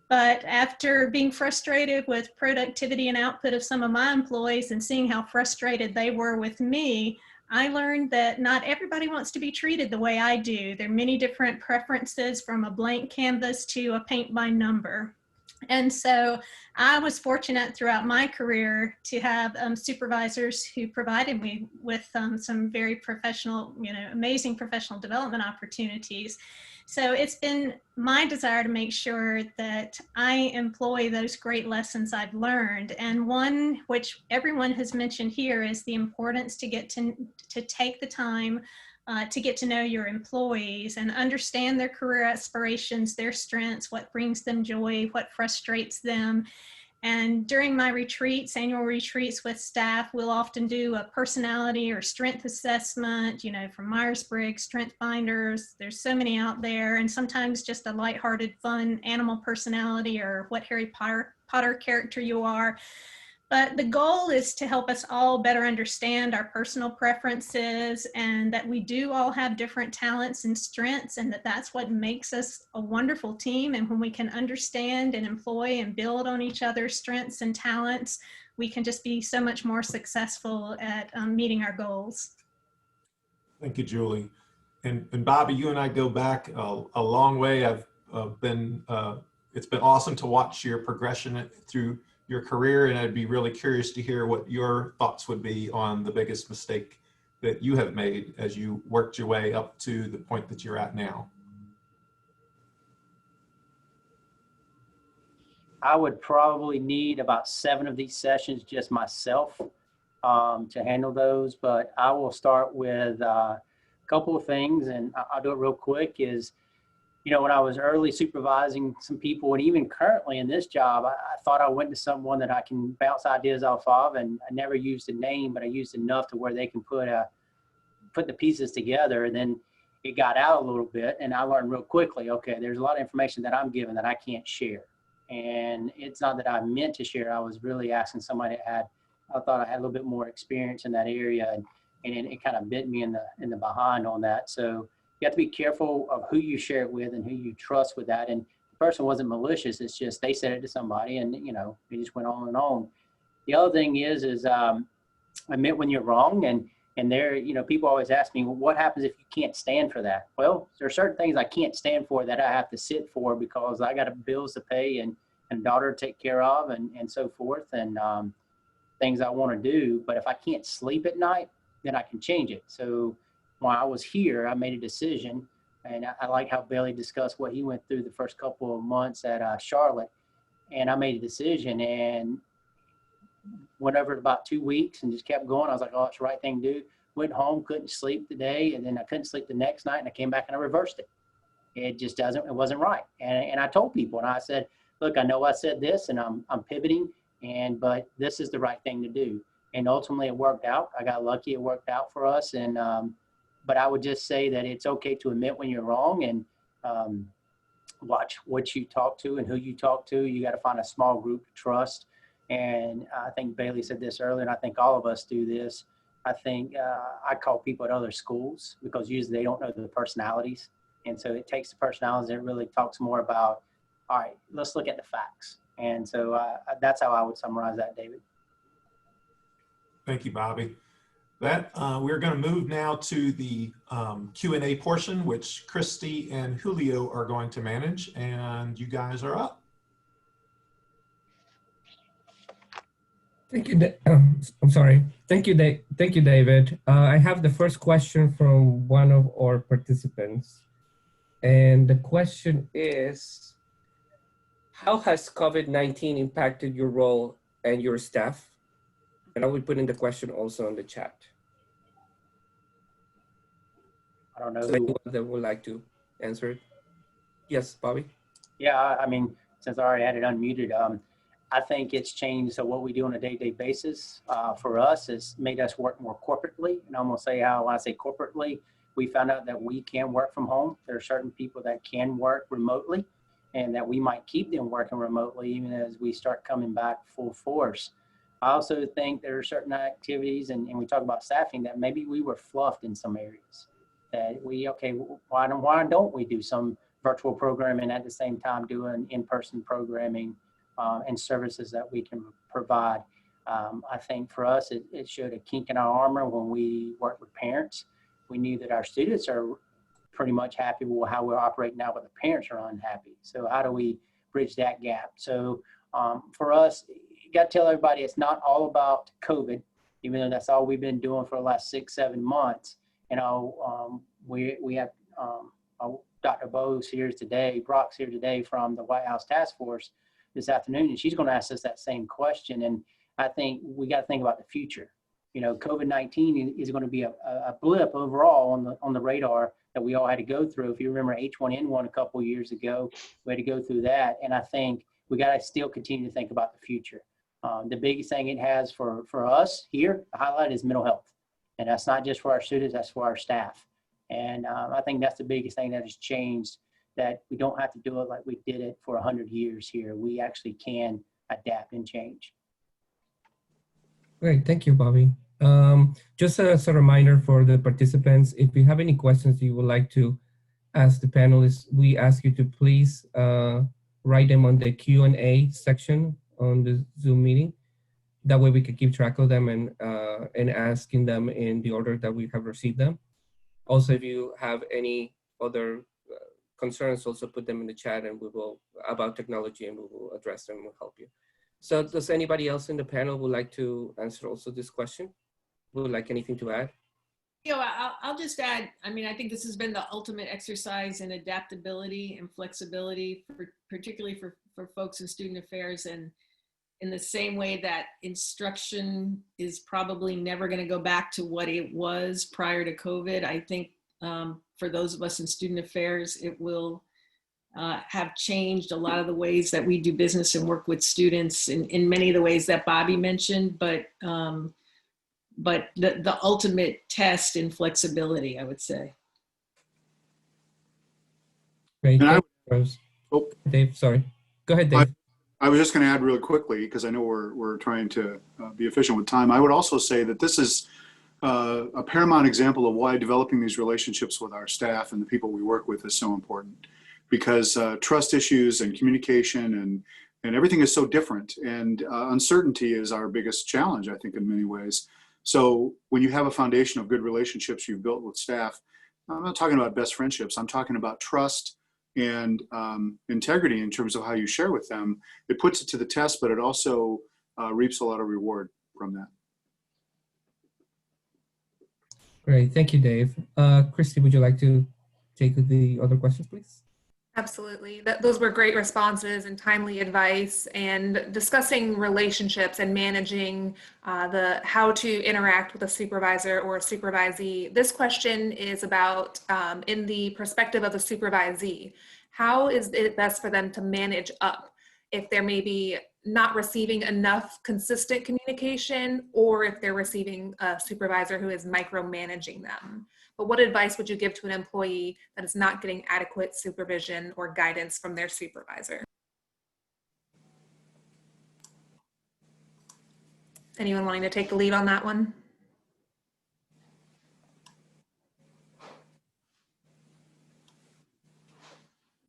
But after being frustrated with productivity and output of some of my employees and seeing how frustrated they were with me, I learned that not everybody wants to be treated the way I do. There are many different preferences, from a blank canvas to a paint by number. And so I was fortunate throughout my career to have supervisors who provided me with some very professional, amazing professional development opportunities. So it's been my desire to make sure that I employ those great lessons I've learned. And one which everyone has mentioned here is the importance to get to take the time to get to know your employees and understand their career aspirations, their strengths, what brings them joy, what frustrates them. And during my retreats, annual retreats with staff, we'll often do a personality or strength assessment, from Myers-Briggs, Strength Finders. There's so many out there, and sometimes just a lighthearted, fun animal personality or what Harry Potter character you are. But the goal is to help us all better understand our personal preferences, and that we do all have different talents and strengths, and that's what makes us a wonderful team. And when we can understand and employ and build on each other's strengths and talents, we can just be so much more successful at meeting our goals. Thank you, Julie. And Bobby, you and I go back a long way. It's been awesome to watch your progression through your career, and I'd be really curious to hear what your thoughts would be on the biggest mistake that you have made as you worked your way up to the point that you're at now. I would probably need about 7 of these sessions just myself to handle those, but I will start with a couple of things, and I'll do it real quick. Is, you know, when I was early supervising some people, and even currently in this job, I thought I went to someone that I can bounce ideas off of, and I never used a name, but I used enough to where they can put the pieces together. And then it got out a little bit, and I learned real quickly, okay, there's a lot of information that I'm given that I can't share. And it's not that I meant to share. I was really asking somebody that I thought I had a little bit more experience in that area, and it kind of bit me in the behind on that. So you have to be careful of who you share it with and who you trust with that. And the person wasn't malicious. It's just they said it to somebody, and you know, it just went on and on. The other thing is admit when you're wrong. And there, you know, people always ask me, well, what happens if you can't stand for that? Well, there are certain things I can't stand for that I have to sit for because I got bills to pay and a daughter to take care of and so forth, and things I want to do. But if I can't sleep at night, then I can change it. So while I was here, I made a decision, and I like how Bailey discussed what he went through the first couple of months at Charlotte. And I made a decision and went over it about 2 weeks and just kept going. I was like, oh, it's the right thing to do. Went home, couldn't sleep today, and then I couldn't sleep the next night, and I came back and I reversed it. It just it wasn't right. And I told people, and I said, look, I know I said this, and I'm pivoting, but this is the right thing to do. And ultimately it worked out. I got lucky, it worked out for us. And but I would just say that it's okay to admit when you're wrong, and watch what you talk to and who you talk to. You got to find a small group to trust. And I think Bailey said this earlier, and I think all of us do this. I think I call people at other schools because usually they don't know the personalities. And so it takes the personalities that really talks more about, all right, let's look at the facts. And so that's how I would summarize that, David. Thank you, Bobby. We're going to move now to the Q&A portion, which Christy and Julio are going to manage, and you guys are up. Thank you. I'm sorry. Thank you, David. I have the first question from one of our participants. And the question is, how has COVID-19 impacted your role and your staff? And I will put in the question also on the chat. I don't know. So anyone that would like to answer it? Yes, Bobby? Yeah, I mean, since I already had it unmuted, I think it's changed what we do on a day-to-day basis. For us, it's made us work more corporately. And I'm going to say how I say corporately, we found out that we can work from home. There are certain people that can work remotely, and that we might keep them working remotely even as we start coming back full force. I also think there are certain activities, and we talk about staffing, that maybe we were fluffed in some areas. That why don't we do some virtual programming at the same time doing in-person programming and services that we can provide. I think for us, it showed a kink in our armor when we worked with parents. We knew that our students are pretty much happy with how we're operating now, but the parents are unhappy. So how do we bridge that gap? So for us, you got to tell everybody it's not all about COVID, even though that's all we've been doing for the last 6-7 months. You know, we have Dr. Brock's here today from the White House Task Force this afternoon, and she's going to ask us that same question. And I think we got to think about the future. You know, COVID-19 is going to be a blip overall on the radar that we all had to go through. If you remember H1N1 a couple of years ago, we had to go through that. And I think we got to still continue to think about the future. The biggest thing it has for us here, the highlight is mental health. And that's not just for our students, that's for our staff. And I think that's the biggest thing that has changed, that we don't have to do it like we did it for 100 years here. We actually can adapt and change. Great, thank you, Bobby. Just as a reminder for the participants, if you have any questions you would like to ask the panelists, we ask you to please write them on the Q&A section on the Zoom meeting. That way we can keep track of them and asking them in the order that we have received them. Also, if you have any other concerns, also put them in the chat, and we will, about technology, and we will address them and help you. So does anybody else in the panel would like to answer also this question? Would like anything to add? You know, I'll just add, I mean, I think this has been the ultimate exercise in adaptability and flexibility, particularly for folks in student affairs. And in the same way that instruction is probably never going to go back to what it was prior to COVID, I think for those of us in student affairs, it will have changed a lot of the ways that we do business and work with students in many of the ways that Bobby mentioned, but the ultimate test in flexibility, I would say. Great. And Oh, Dave, sorry. Go ahead, Dave. I was just going to add really quickly, because I know we're trying to be efficient with time. I would also say that this is a paramount example of why developing these relationships with our staff and the people we work with is so important, because trust issues and communication and everything is so different, and uncertainty is our biggest challenge, I think, in many ways. So when you have a foundation of good relationships you've built with staff, I'm not talking about best friendships, I'm talking about trust and integrity in terms of how you share with them. It puts it to the test, but it also reaps a lot of reward from that. Great, thank you, Dave. Christy, would you like to take the other questions, please? Absolutely. Those were great responses and timely advice, and discussing relationships and managing how to interact with a supervisor or a supervisee. This question is about in the perspective of the supervisee. How is it best for them to manage up if they're maybe not receiving enough consistent communication, or if they're receiving a supervisor who is micromanaging them? But what advice would you give to an employee that is not getting adequate supervision or guidance from their supervisor? Anyone wanting to take the lead on that one?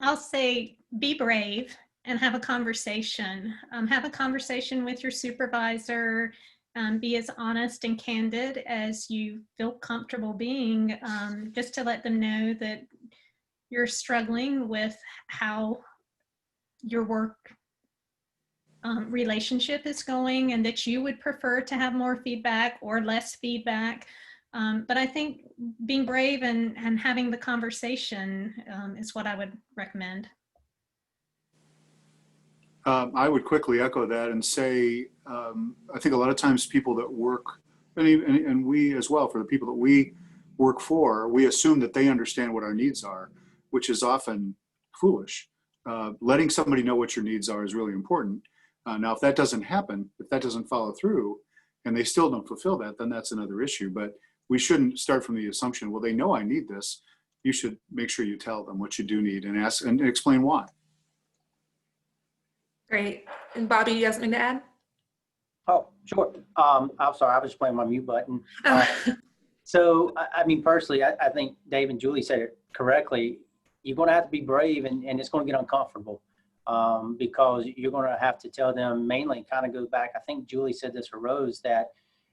I'll say be brave and have a conversation. Have a conversation with your supervisor. Be as honest and candid as you feel comfortable being, just to let them know that you're struggling with how your work relationship is going, and that you would prefer to have more feedback or less feedback. But I think being brave and having the conversation is what I would recommend. I would quickly echo that and say, I think a lot of times people that work, and we as well, for the people that we work for, we assume that they understand what our needs are, which is often foolish. Letting somebody know what your needs are is really important. Now, if that doesn't happen, if that doesn't follow through, and they still don't fulfill that, then that's another issue. But we shouldn't start from the assumption, well, they know I need this. You should make sure you tell them what you do need and ask and explain why. Great. And Bobby, you have something to add? Oh, sure. I'm sorry, I was just playing my mute button. So, I mean, personally, I think Dave and Julie said it correctly. You're going to have to be brave, and it's going to get uncomfortable because you're going to have to tell them, mainly kind of goes back, I think Julie said this for Rose, that,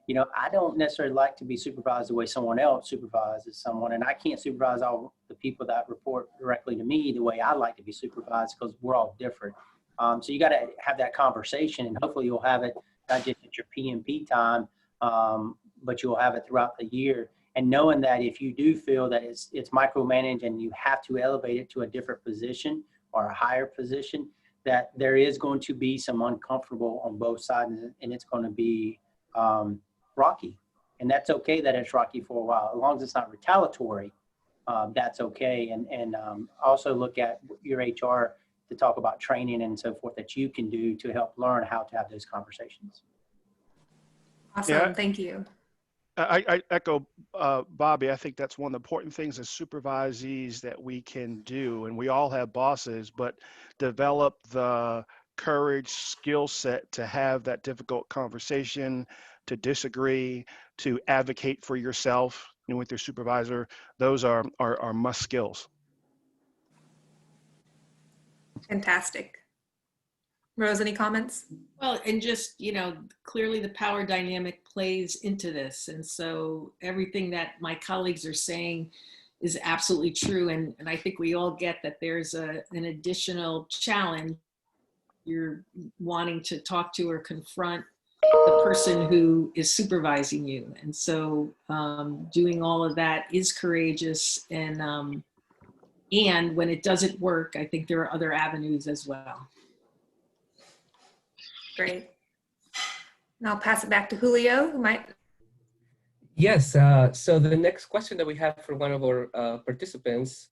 you know, I don't necessarily like to be supervised the way someone else supervises someone, and I can't supervise all the people that report directly to me the way I like to be supervised, because we're all different. So you got to have that conversation, and hopefully you'll have it not just at your PMP time, but you'll have it throughout the year. And knowing that if you do feel that it's micromanaged and you have to elevate it to a different position or a higher position, that there is going to be some uncomfortable on both sides, and it's going to be rocky. And that's okay that it's rocky for a while, as long as it's not retaliatory. That's okay. And also look at your HR to talk about training and so forth that you can do to help learn how to have those conversations. Awesome. Yeah. Thank you. I echo Bobby. I think that's one of the important things as supervisees that we can do, and we all have bosses, but develop the courage, skill set to have that difficult conversation, to disagree, to advocate for yourself and with your supervisor. Those are must skills. Fantastic. Rose, any comments? Well, and just, you know, clearly the power dynamic plays into this. And so everything that my colleagues are saying is absolutely true. And I think we all get that there's an additional challenge you're wanting to talk to or confront the person who is supervising you. And so doing all of that is courageous. And when it doesn't work, I think there are other avenues as well. Great. And I'll pass it back to Julio, who might. Yes, so the next question that we have for one of our participants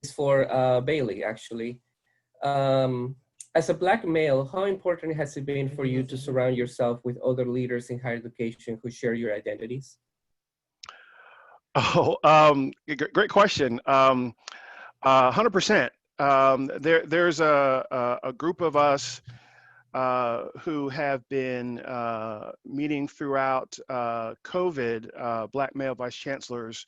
is for Bailey, actually. As a Black male, how important has it been for you to surround yourself with other leaders in higher education who share your identities? Oh, great question. 100%. There's a group of us who have been meeting throughout COVID, Black male vice chancellors,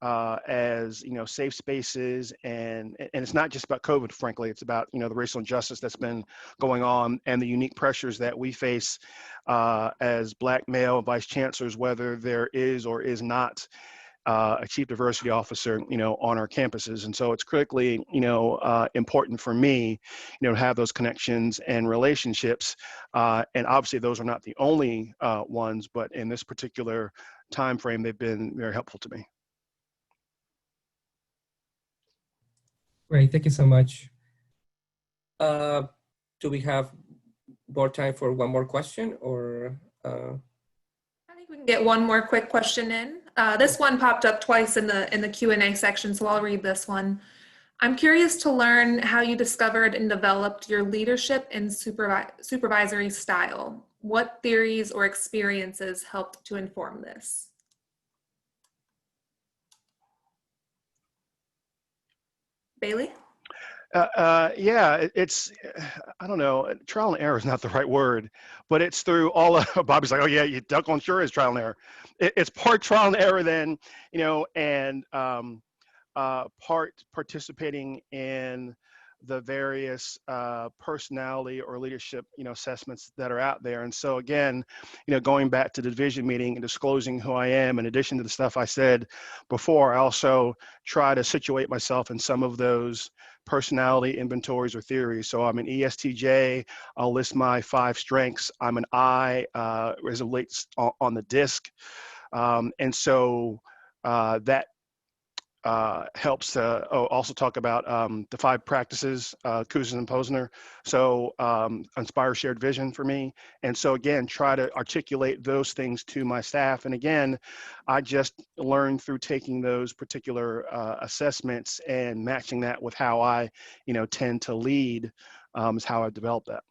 as safe spaces, and it's not just about COVID, frankly. It's about the racial injustice that's been going on and the unique pressures that we face as Black male vice chancellors, whether there is or is not a chief diversity officer, on our campuses. And so it's critically, important for me, to have those connections and relationships. And obviously those are not the only ones, but in this particular time frame, they've been very helpful to me. Great, thank you so much. Do we have more time for one more question, or? I think we can get one more quick question in. This one popped up twice in the Q&A section, so I'll read this one. I'm curious to learn how you discovered and developed your leadership and supervisory style. What theories or experiences helped to inform this? Bailey? Yeah, it's, I don't know, trial and error is not the right word, but it's through all of, Bobby's like, oh yeah, you duck on sure is trial and error. It's part trial and error then, and part participating in the various personality or leadership, assessments that are out there. And so again, going back to the division meeting and disclosing who I am, in addition to the stuff I said before, I also try to situate myself in some of those personality inventories or theories. So I'm an ESTJ. I'll list my 5 strengths. I'm an I, as it relates on the DISC. And so that helps to also talk about the 5 practices, Kuzin and Posner. So inspire shared vision for me. And so again, try to articulate those things to my staff. And again, I just learned through taking those particular assessments and matching that with how I, tend to lead, is how I developed that.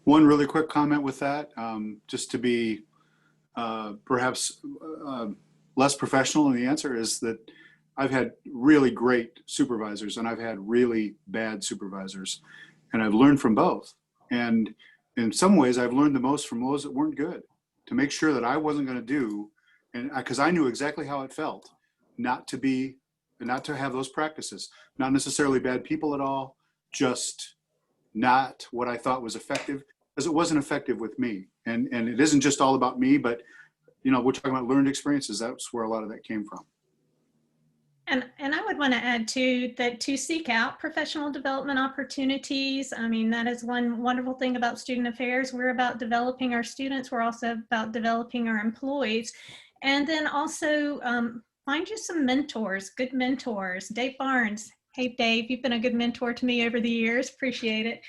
One really quick comment with that, just to be perhaps less professional, and the answer is that I've had really great supervisors and I've had really bad supervisors, and I've learned from both. And in some ways I've learned the most from those that weren't good, to make sure that I wasn't going to do, and because I knew exactly how it felt not to have those practices, not necessarily bad people at all, just not what I thought was effective, because it wasn't effective with me. And it isn't just all about me, but we're talking about learned experiences. That's where a lot of that came from. And I would want to add too that to seek out professional development opportunities. I mean, that is one wonderful thing about student affairs. We're about developing our students. We're also about developing our employees. And then also find you some mentors, good mentors. Dave Barnes. Hey, Dave, you've been a good mentor to me over the years. Appreciate it.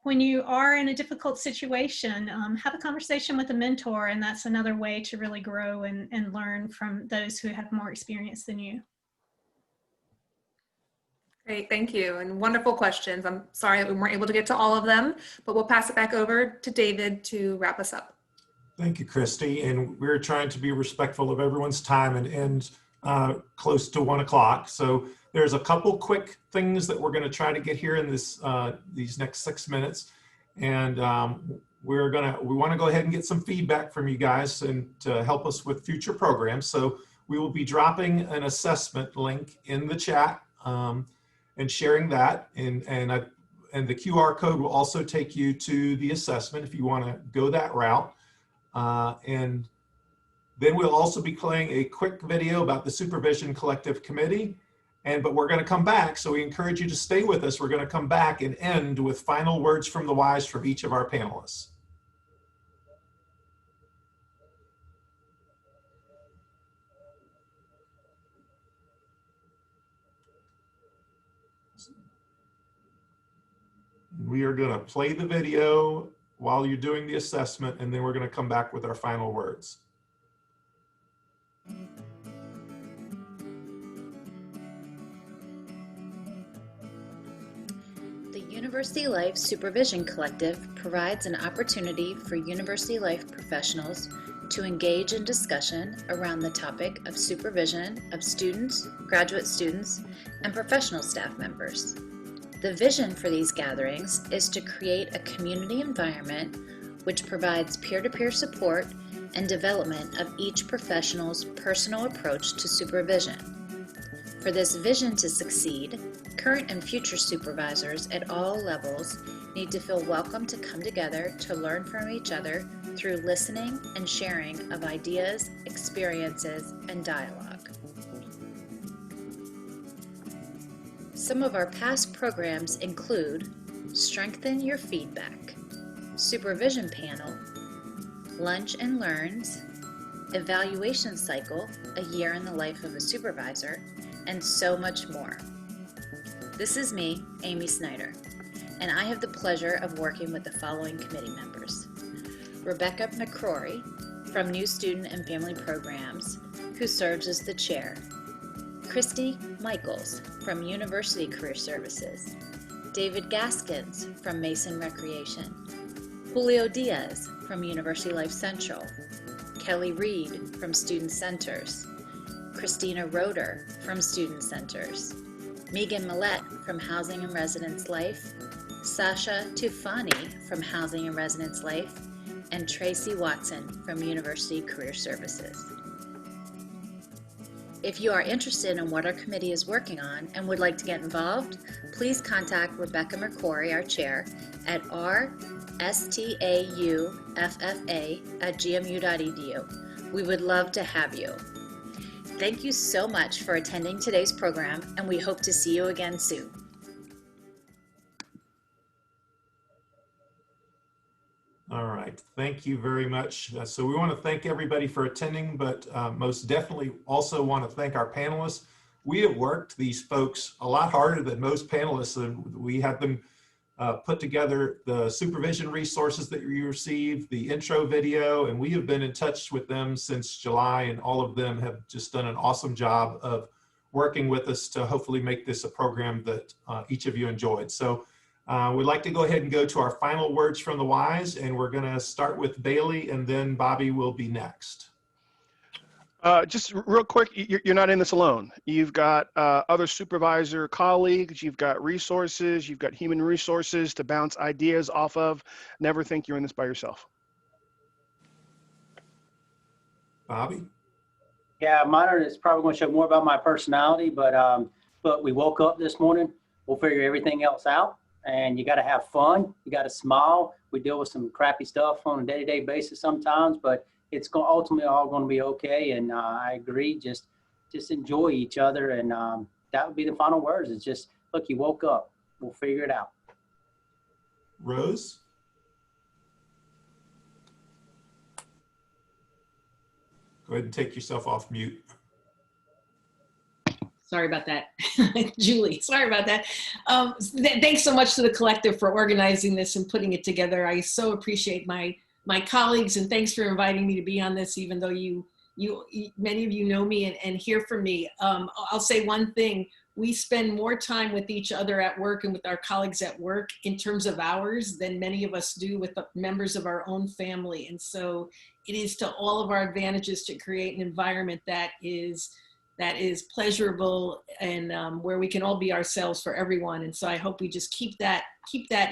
When you are in a difficult situation, have a conversation with a mentor, and that's another way to really grow and learn from those who have more experience than you. Great, thank you, and wonderful questions. I'm sorry that we weren't able to get to all of them, but we'll pass it back over to David to wrap us up. Thank you, Christy. And we're trying to be respectful of everyone's time and end close to 1 o'clock. So there's a couple quick things that we're going to try to get here in this these next 6 minutes, and we want to go ahead and get some feedback from you guys and to help us with future programs. So we will be dropping an assessment link in the chat and sharing that, and the QR code will also take you to the assessment if you want to go that route. And then we'll also be playing a quick video about the Supervision Collective Committee. But we're going to come back, so we encourage you to stay with us. We're going to come back and end with final words from the wise from each of our panelists. We are going to play the video while you're doing the assessment, and then we're going to come back with our final words. The University Life Supervision Collective provides an opportunity for University Life professionals to engage in discussion around the topic of supervision of students, graduate students, and professional staff members. The vision for these gatherings is to create a community environment which provides peer-to-peer support and development of each professional's personal approach to supervision. For this vision to succeed, current and future supervisors at all levels need to feel welcome to come together to learn from each other through listening and sharing of ideas, experiences, and dialogue. Some of our past programs include Strengthen Your Feedback, Supervision Panel, Lunch and Learns, Evaluation Cycle, A Year in the Life of a Supervisor, and so much more. This is me, Amy Snyder, and I have the pleasure of working with the following committee members. Rebecca McCrory from New Student and Family Programs, who serves as the chair. Christy Michaels from University Career Services. David Gaskins from Mason Recreation. Julio Diaz from University Life Central. Kelly Reed from Student Centers. Christina Roeder from Student Centers. Megan Millette from Housing and Residence Life. Sasha Tufani from Housing and Residence Life. And Tracy Watson from University Career Services. If you are interested in what our committee is working on and would like to get involved, please contact Rebecca McCrory, our chair, at rstauffa@gmu.edu. We would love to have you. Thank you so much for attending today's program, and we hope to see you again soon. All right, thank you very much. So we want to thank everybody for attending, but most definitely also want to thank our panelists. We have worked these folks a lot harder than most panelists, and we had them put together the supervision resources that you received, the intro video, and we have been in touch with them since July, and all of them have just done an awesome job of working with us to hopefully make this a program that each of you enjoyed. So we'd like to go ahead and go to our final words from the wise, and we're going to start with Bailey, and then Bobby will be next. Just real quick, you're not in this alone. You've got other supervisor colleagues, you've got resources, you've got human resources to bounce ideas off of. Never think you're in this by yourself. Bobby? Yeah, mine is probably going to show more about my personality, but we woke up this morning. We'll figure everything else out. And you got to have fun. You got to smile. We deal with some crappy stuff on a day-to-day basis sometimes, but it's ultimately all going to be okay. And I agree. Just enjoy each other. And that would be the final words. It's just, look, you woke up. We'll figure it out. Rose? Go ahead and take yourself off mute. Sorry about that. Julie, sorry about that. Thanks so much to the collective for organizing this and putting it together. I so appreciate my colleagues, and thanks for inviting me to be on this, even though many of you know me and hear from me. I'll say one thing. We spend more time with each other at work and with our colleagues at work in terms of hours than many of us do with the members of our own family. And so it is to all of our advantages to create an environment that is pleasurable and where we can all be ourselves for everyone. And so I hope we just keep that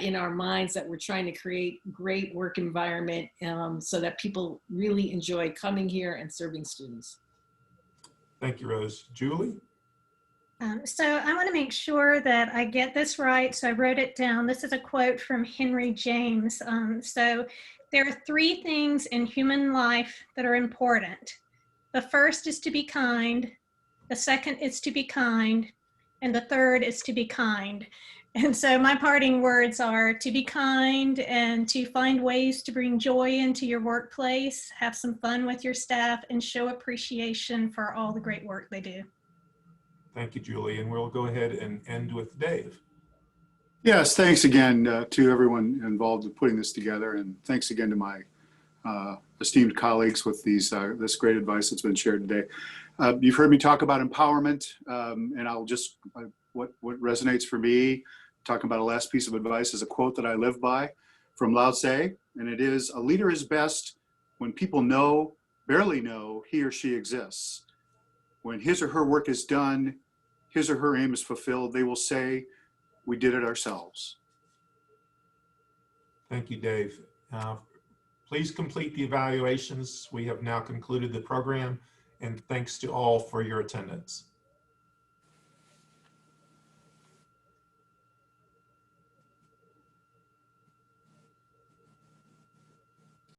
in our minds, that we're trying to create great work environment so that people really enjoy coming here and serving students. Thank you, Rose. Julie? So I want to make sure that I get this right. So I wrote it down. This is a quote from Henry James. So there are three things in human life that are important. The first is to be kind. The second is to be kind. And the third is to be kind. And so my parting words are to be kind and to find ways to bring joy into your workplace, have some fun with your staff, and show appreciation for all the great work they do. Thank you, Julie. And we'll go ahead and end with Dave. Yes, thanks again to everyone involved in putting this together, and thanks again to my esteemed colleagues with this great advice that's been shared today. You've heard me talk about empowerment, and I'll just, what resonates for me, talking about a last piece of advice is a quote that I live by from Lao Tse, and it is, "A leader is best when people barely know he or she exists. When his or her work is done, his or her aim is fulfilled, they will say, we did it ourselves." Thank you, Dave. Please complete the evaluations. We have now concluded the program, and thanks to all for your attendance.